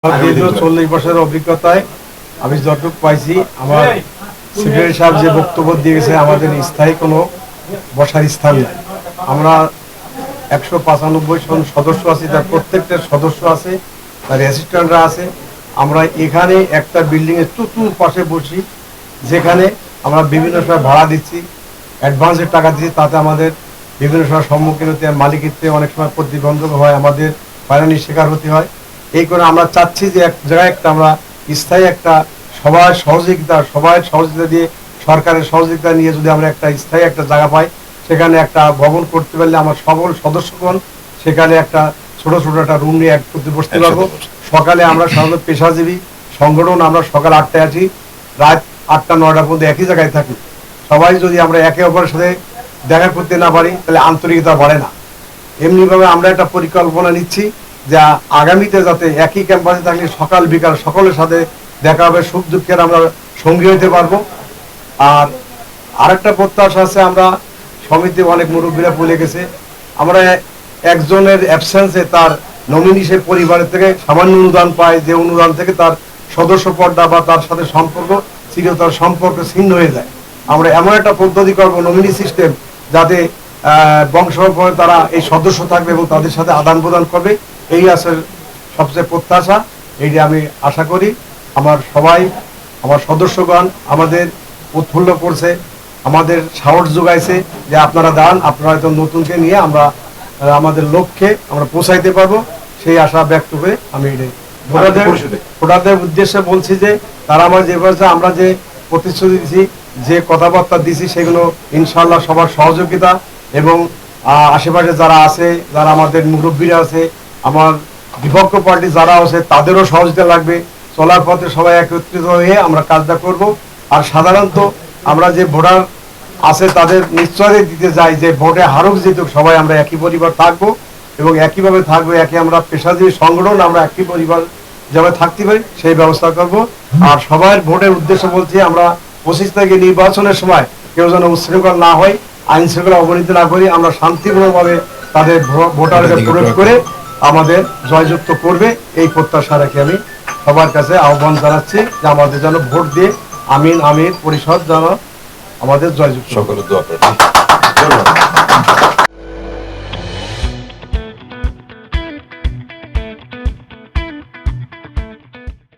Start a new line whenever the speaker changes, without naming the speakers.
দীর্ঘ 40 বছরের অভিজ্ঞতায় আমি যতটুকু পাইছি, আমার সেক্রেটারি সাহেব যে বক্তব্য দিয়ে গেছে, আমাদের স্থায়ী কোনো বসার স্থান নাই। আমরা 195 জন সদস্য আছি, তার প্রত্যেকটা সদস্য আছে, তার অ্যাসিস্ট্যান্টরা আছে। আমরা এখানে একটা বিল্ডিংয়ের চতুর্পাশে বসি, যেখানে আমরা বিভিন্ন সময় ভাড়া দিচ্ছি, অ্যাডভান্সের টাকা দিচ্ছি। তাতে আমাদের বিভিন্ন সময় সম্মুখীন হতে হয়, মালিকিত্বে অনেক সময় প্রতিবন্ধক হয়, আমাদের হয়রানির শিকার হতে হয়। এই করে আমরা চাচ্ছি যে এক জায়গায় একটা আমরা স্থায়ী একটা সবার সহযোগিতা দিয়ে, সরকারের সহযোগিতা নিয়ে যদি আমরা একটা স্থায়ী একটা জায়গা পাই, সেখানে একটা ভবন করতে পারলে আমার সকল সদস্যগণ সেখানে একটা ছোট ছোট একটা রুম নিয়ে এক করতে বসতে পারবো। সকালে আমরা সাধারণত পেশাজীবী সংগঠন, আমরা সকাল 8টায় আছি, রাত 8টা-9টা পর্যন্ত একই জায়গায় থাকি। সবাই যদি আমরা একে অপরের সাথে দেখা করতে না পারি, তাহলে আন্তরিকতা বাড়ে না। এমনিভাবে আমরা একটা পরিকল্পনা নিচ্ছি যা আগামীতে যাতে একই ক্যাম্পাসে থাকলে সকাল বিকাল সকলের সাথে দেখা হবে, সুখ দুঃখের আমরা সঙ্গী হইতে পারবো। আর আরেকটা প্রত্যাশা আছে, আমরা সমিতি অনেক মুরব্বীরা বলে গেছে, আমরা একজনের অ্যাবসেন্সে তার নমিনি সে পরিবারের থেকে সামান্য অনুদান পায়, যে অনুদান থেকে তার সদস্য পর্দা বা তার সাথে সম্পর্ক চিরতর সম্পর্ক ছিন্ন হয়ে যায়। আমরা এমন একটা পদ্ধতি করবো, নমিনি সিস্টেম, যাতে বংশ তারা এই সদস্য থাকবে এবং তাদের সাথে আদান প্রদান করবে। এই আছে সবচেয়ে প্রত্যাশা। এইটা আমি আশা করি আমার সবাই, আমার সদস্যগণ আমাদের উৎফুল্ল করছে, আমাদের সাহস যোগাইছে যে আপনারা দান, আপনারা হয়তো নতুনকে নিয়ে আমরা আমাদের লক্ষ্যে আমরা পৌঁছাইতে পারবো, সেই আশা ব্যক্ত করে আমি ভোটারদের উদ্দেশ্যে বলছি যে তারা আমার যে আমরা যে প্রতিশ্রুতি দিচ্ছি, যে কথাবার্তা দিছি, সেগুলো ইনশাআল্লাহ সবার সহযোগিতা এবং আশেপাশে যারা আছে, যারা আমাদের মুরব্বীরা আছে, আমার বিপক্ষ পার্টি যারা আছে, তাদেরও সহযোগিতা লাগবে। চলার পথে সবাই একত্রিত হয়ে আমরা কাজটা করব। আর সাধারণত আমরা যে ভোটার আছে তাদের নিশ্চয় দিতে যাই যে ভোটে হারুক জিতুক সবাই আমরা একই পরিবার থাকবো এবং একইভাবে থাকবো। একই আমরা পেশাজীবী সংগঠন, আমরা একই পরিবার যেভাবে থাকতে পারি সেই ব্যবস্থা করব। আর সবার ভোটের উদ্দেশ্য বলছি, আমরা 25 তারিখে নির্বাচনের সময় কেউ যেন উচ্ছৃঙ্খল না হয়, আইন শৃঙ্খলা অবনীতি না করি, আমরা শান্তিপূর্ণভাবে তাদের ভোটারকে প্রয়োগ করে আমাদের জয়যুক্ত করবে, এই প্রত্যাশা রেখে আমি সবার কাছে আহ্বান জানাচ্ছি যে আমাদের যেন ভোট দিয়ে আমির পরিষদ যেন আমাদের জয়যুক্ত।
সকলের দোয়া করে।